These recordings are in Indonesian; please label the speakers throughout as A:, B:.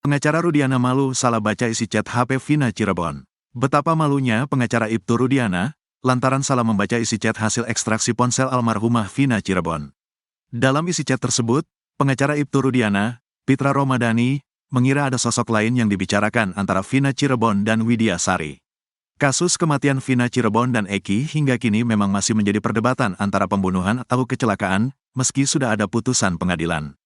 A: Pengacara Rudiana malu salah baca isi chat HP Vina Cirebon. Betapa malunya pengacara Ibtu Rudiana, lantaran salah membaca isi chat hasil ekstraksi ponsel almarhumah Vina Cirebon. Dalam isi chat tersebut, pengacara Ibtu Rudiana, Pitra Romadani, mengira ada sosok lain yang dibicarakan antara Vina Cirebon dan Widya Sari. Kasus kematian Vina Cirebon dan Eki hingga kini memang masih menjadi perdebatan antara pembunuhan atau kecelakaan, meski sudah ada putusan pengadilan.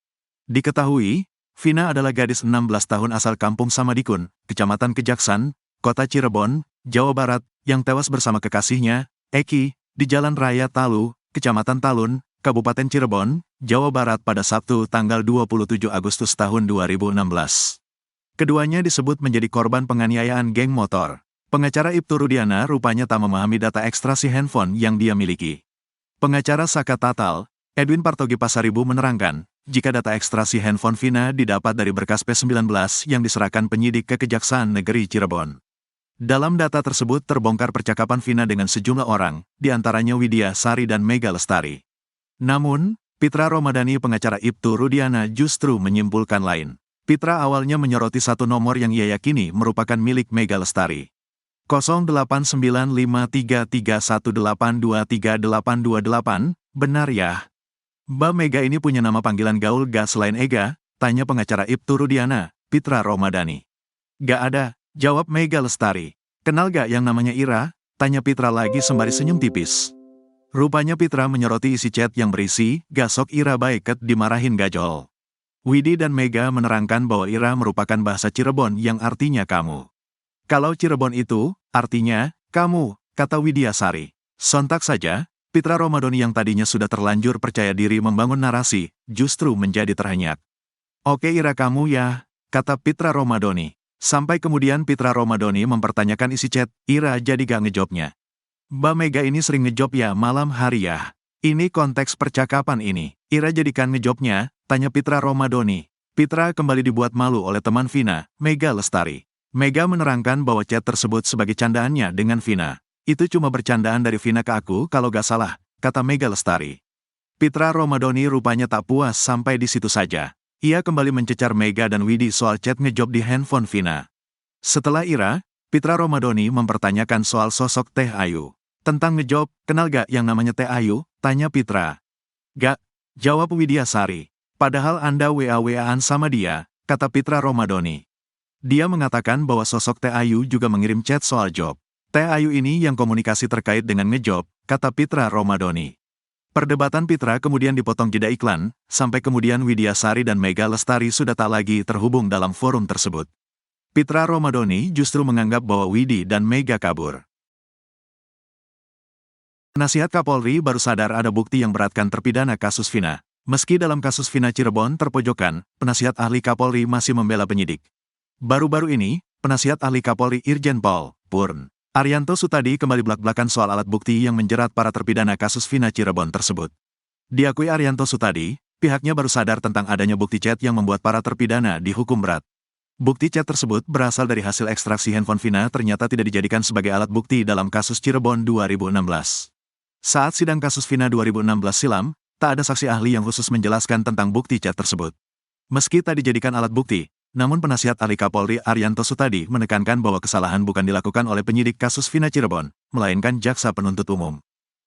A: Diketahui, Vina adalah gadis 16 tahun asal Kampung Samadikun, Kecamatan Kejaksan, Kota Cirebon, Jawa Barat, yang tewas bersama kekasihnya, Eki, di Jalan Raya Talu, Kecamatan Talun, Kabupaten Cirebon, Jawa Barat pada Sabtu tanggal 27 Agustus tahun 2016. Keduanya disebut menjadi korban penganiayaan geng motor. Pengacara Ibtu Rudiana rupanya tak memahami data ekstraksi handphone yang dia miliki. Pengacara Saka Tatal, Edwin Partogi Pasaribu menerangkan, jika data ekstraksi handphone Vina didapat dari berkas P19 yang diserahkan penyidik ke Kejaksaan Negeri Cirebon. Dalam data tersebut terbongkar percakapan Vina dengan sejumlah orang, diantaranya Widya Sari dan Mega Lestari. Namun, Pitra Romadani pengacara Ibtu Rudiana justru menyimpulkan lain. Pitra awalnya menyoroti satu nomor yang ia yakini merupakan milik Mega Lestari. 08953318238828, benar ya? Mbak Mega ini punya nama panggilan gaul gak selain Ega? Tanya pengacara Ibtu Rudiana, Pitra Romadani. Gak ada, jawab Mega Lestari. Kenal gak yang namanya Ira? Tanya Pitra lagi sembari senyum tipis. Rupanya Pitra menyoroti isi chat yang berisi, gasok Ira baik dimarahin gajol. Widi dan Mega menerangkan bahwa Ira merupakan bahasa Cirebon yang artinya kamu. Kalau Cirebon itu, artinya, kamu, kata Widya Sari. Sontak saja, Pitra Romadoni yang tadinya sudah terlanjur percaya diri membangun narasi, justru menjadi terhenyak. Oke Ira kamu ya, kata Pitra Romadoni. Sampai kemudian Pitra Romadoni mempertanyakan isi chat, Ira jadi gak ngejawabnya. Mbak Mega ini sering ngejawab ya malam hari ya. Ini konteks percakapan ini. Ira jadikan ngejawabnya, tanya Pitra Romadoni. Pitra kembali dibuat malu oleh teman Vina, Mega Lestari. Mega menerangkan bahwa chat tersebut sebagai candaannya dengan Vina. Itu cuma bercandaan dari Vina ke aku kalau gak salah, kata Mega Lestari. Pitra Romadoni rupanya tak puas sampai di situ saja. Ia kembali mencecar Mega dan Widi soal chat ngejob di handphone Vina. Setelah Ira, Pitra Romadoni mempertanyakan soal sosok Teh Ayu. Tentang ngejob, kenal gak yang namanya Teh Ayu? Tanya Pitra. Gak, jawab Widya Sari. Padahal Anda WA-WA-an sama dia, kata Pitra Romadoni. Dia mengatakan bahwa sosok Teh Ayu juga mengirim chat soal job. Teh Ayu ini yang komunikasi terkait dengan ngejob, kata Pitra Romadoni. Perdebatan Pitra kemudian dipotong jeda iklan, sampai kemudian Widya Sari dan Mega Lestari sudah tak lagi terhubung dalam forum tersebut. Pitra Romadoni justru menganggap bahwa Widi dan Mega kabur. Penasihat Kapolri baru sadar ada bukti yang beratkan terpidana kasus Vina. Meski dalam kasus Vina Cirebon terpojokkan, penasihat ahli Kapolri masih membela penyidik. Baru-baru ini, penasihat ahli Kapolri Irjen Pol, Purn Arianto Sutadi kembali belak-belakan soal alat bukti yang menjerat para terpidana kasus Vina Cirebon tersebut. Diakui Arianto Sutadi, pihaknya baru sadar tentang adanya bukti chat yang membuat para terpidana dihukum berat. Bukti chat tersebut berasal dari hasil ekstraksi handphone Vina ternyata tidak dijadikan sebagai alat bukti dalam kasus Cirebon 2016. Saat sidang kasus Vina 2016 silam, tak ada saksi ahli yang khusus menjelaskan tentang bukti chat tersebut. Meski tak dijadikan alat bukti, namun penasihat ahli Kapolri Arianto Sutadi menekankan bahwa kesalahan bukan dilakukan oleh penyidik kasus Vina Cirebon, melainkan jaksa penuntut umum.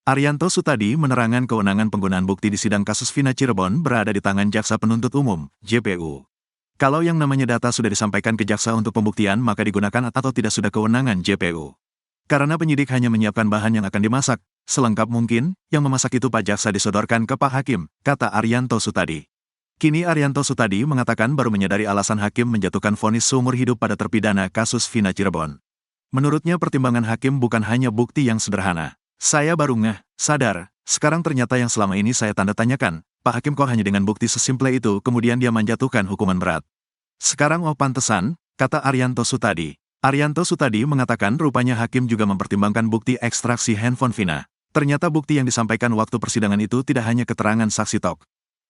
A: Arianto Sutadi menerangkan kewenangan penggunaan bukti di sidang kasus Vina Cirebon berada di tangan jaksa penuntut umum, JPU. Kalau yang namanya data sudah disampaikan ke jaksa untuk pembuktian maka digunakan atau tidak sudah kewenangan JPU. Karena penyidik hanya menyiapkan bahan yang akan dimasak, selengkap mungkin, yang memasak itu Pak Jaksa disodorkan ke Pak Hakim, kata Arianto Sutadi. Kini Arianto Sutadi mengatakan baru menyadari alasan hakim menjatuhkan vonis seumur hidup pada terpidana kasus Vina Cirebon. Menurutnya pertimbangan hakim bukan hanya bukti yang sederhana. Saya baru sadar, sekarang ternyata yang selama ini saya tanda tanyakan, Pak Hakim kok hanya dengan bukti sesimple itu kemudian dia menjatuhkan hukuman berat. Sekarang pantesan, kata Arianto Sutadi. Arianto Sutadi mengatakan rupanya hakim juga mempertimbangkan bukti ekstraksi handphone Vina. Ternyata bukti yang disampaikan waktu persidangan itu tidak hanya keterangan saksi tok.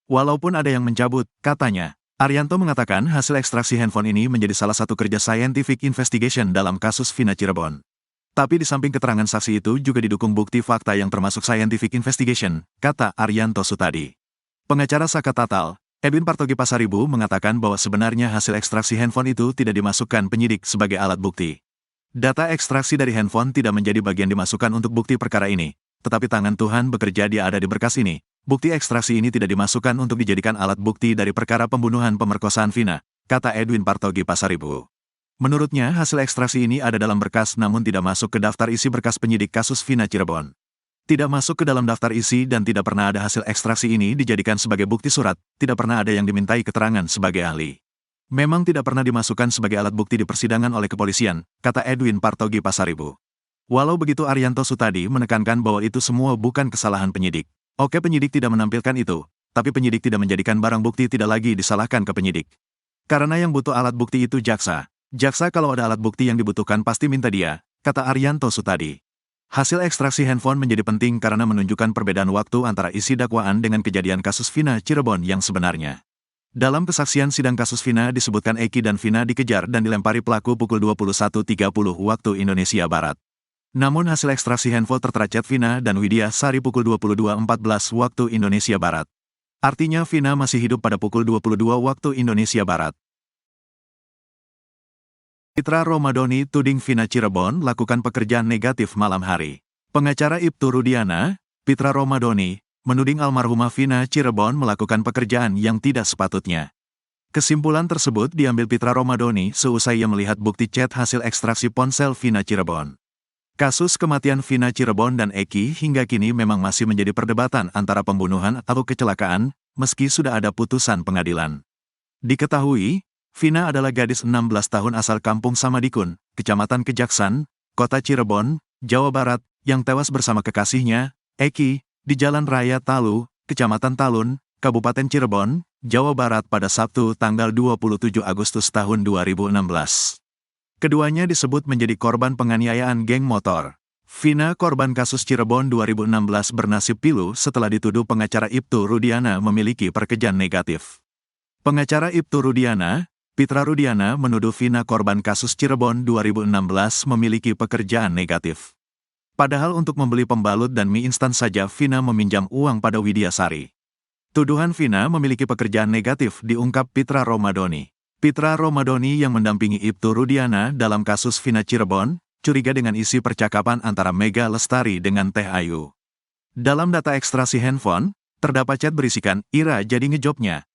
A: Walaupun ada yang mencabut, katanya, Arianto mengatakan hasil ekstraksi handphone ini menjadi salah satu kerja scientific investigation dalam kasus Vina Cirebon. Tapi di samping keterangan saksi itu juga didukung bukti fakta yang termasuk scientific investigation, kata Arianto Sutadi. Pengacara Saka Tatal, Edwin Partogi Pasaribu mengatakan bahwa sebenarnya hasil ekstraksi handphone itu tidak dimasukkan penyidik sebagai alat bukti. Data ekstraksi dari handphone tidak menjadi bagian dimasukkan untuk bukti perkara ini, tetapi tangan Tuhan bekerja dia ada di berkas ini. Bukti ekstraksi ini tidak dimasukkan untuk dijadikan alat bukti dari perkara pembunuhan pemerkosaan Vina, kata Edwin Partogi Pasaribu. Menurutnya, hasil ekstraksi ini ada dalam berkas namun tidak masuk ke daftar isi berkas penyidik kasus Vina Cirebon. Tidak masuk ke dalam daftar isi dan tidak pernah ada hasil ekstraksi ini dijadikan sebagai bukti surat, tidak pernah ada yang dimintai keterangan sebagai ahli. Memang tidak pernah dimasukkan sebagai alat bukti di persidangan oleh kepolisian, kata Edwin Partogi Pasaribu. Walau begitu Arianto Sutadi menekankan bahwa itu semua bukan kesalahan penyidik. Oke, penyidik tidak menampilkan itu, tapi penyidik tidak menjadikan barang bukti tidak lagi disalahkan ke penyidik. Karena yang butuh alat bukti itu jaksa. Jaksa kalau ada alat bukti yang dibutuhkan pasti minta dia, kata Arianto Sutadi. Hasil ekstraksi handphone menjadi penting karena menunjukkan perbedaan waktu antara isi dakwaan dengan kejadian kasus Vina Cirebon yang sebenarnya. Dalam kesaksian sidang kasus Vina disebutkan Eki dan Vina dikejar dan dilempari pelaku pukul 21.30 waktu Indonesia Barat. Namun hasil ekstraksi handphone tertera chat Vina dan Widya Sari pukul 22.14 waktu Indonesia Barat. Artinya Vina masih hidup pada pukul 22 waktu Indonesia Barat. Pitra Romadoni tuding Vina Cirebon lakukan pekerjaan negatif malam hari. Pengacara Ibtu Rudiana, Pitra Romadoni, menuding almarhumah Vina Cirebon melakukan pekerjaan yang tidak sepatutnya. Kesimpulan tersebut diambil Pitra Romadoni seusai ia melihat bukti chat hasil ekstraksi ponsel Vina Cirebon. Kasus kematian Vina Cirebon dan Eki hingga kini memang masih menjadi perdebatan antara pembunuhan atau kecelakaan, meski sudah ada putusan pengadilan. Diketahui, Vina adalah gadis 16 tahun asal Kampung Samadikun, Kecamatan Kejaksan, Kota Cirebon, Jawa Barat, yang tewas bersama kekasihnya, Eki, di Jalan Raya Talu, Kecamatan Talun, Kabupaten Cirebon, Jawa Barat pada Sabtu tanggal 27 Agustus tahun 2016. Keduanya disebut menjadi korban penganiayaan geng motor. Vina korban kasus Cirebon 2016 bernasib pilu setelah dituduh pengacara Ibtu Rudiana memiliki pekerjaan negatif. Pengacara Ibtu Rudiana, Pitra Rudiana menuduh Vina korban kasus Cirebon 2016 memiliki pekerjaan negatif. Padahal untuk membeli pembalut dan mie instan saja Vina meminjam uang pada Widya Sari. Tuduhan Vina memiliki pekerjaan negatif diungkap Pitra Romadoni. Pitra Romadoni yang mendampingi Ibtu Rudiana dalam kasus Vina Cirebon, curiga dengan isi percakapan antara Mega Lestari dengan Teh Ayu. Dalam data ekstraksi handphone, terdapat chat berisikan, "Ira jadi ngejobnya.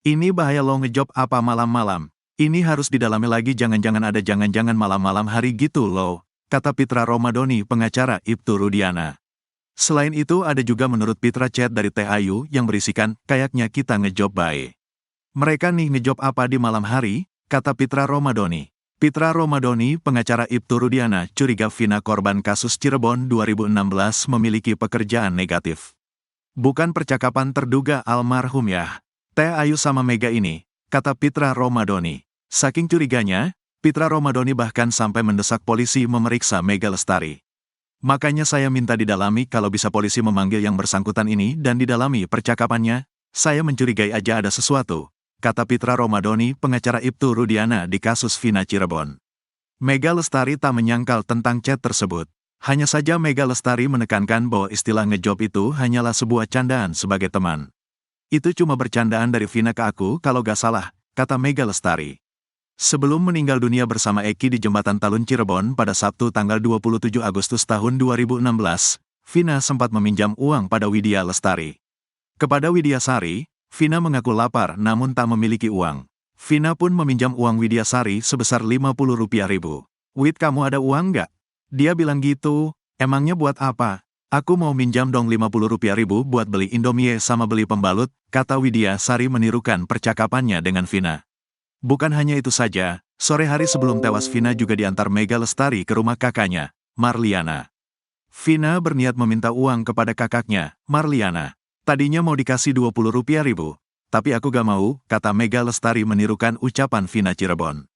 A: Ini bahaya lo ngejob apa malam-malam. Ini harus didalami lagi jangan-jangan ada jangan-jangan malam-malam hari gitu lo," kata Pitra Romadoni pengacara Ibtu Rudiana. Selain itu ada juga menurut Pitra chat dari Teh Ayu yang berisikan, "Kayaknya kita ngejob bae. Mereka nih ngejob apa di malam hari," kata Pitra Romadoni. Pitra Romadoni pengacara Ibtu Rudiana curiga Vina korban kasus Cirebon 2016 memiliki pekerjaan negatif. Bukan percakapan terduga almarhum ya. Teh Ayu sama Mega ini, kata Pitra Romadoni. Saking curiganya, Pitra Romadoni bahkan sampai mendesak polisi memeriksa Mega Lestari. "Makanya saya minta didalami kalau bisa polisi memanggil yang bersangkutan ini dan didalami percakapannya, saya mencurigai aja ada sesuatu," kata Pitra Romadoni pengacara Ibtu Rudiana di kasus Vina Cirebon. Mega Lestari tak menyangkal tentang chat tersebut. Hanya saja Mega Lestari menekankan bahwa istilah ngejob itu hanyalah sebuah candaan sebagai teman. "Itu cuma bercandaan dari Vina ke aku kalau gak salah," kata Mega Lestari. Sebelum meninggal dunia bersama Eki di Jembatan Talun Cirebon pada Sabtu tanggal 27 Agustus tahun 2016, Vina sempat meminjam uang pada Widya Lestari. Kepada Widya Sari, Vina mengaku lapar namun tak memiliki uang. Vina pun meminjam uang Widya Sari sebesar Rp50.000. "Wid, kamu ada uang nggak?" Dia bilang gitu. "Emangnya buat apa? Aku mau minjam dong Rp50.000 buat beli Indomie sama beli pembalut," kata Widya Sari menirukan percakapannya dengan Vina. Bukan hanya itu saja, sore hari sebelum tewas Vina juga diantar Mega Lestari ke rumah kakaknya, Marliana. Vina berniat meminta uang kepada kakaknya, Marliana. "Tadinya mau dikasih Rp20.000, tapi aku gak mau," kata Mega Lestari menirukan ucapan Vina Cirebon.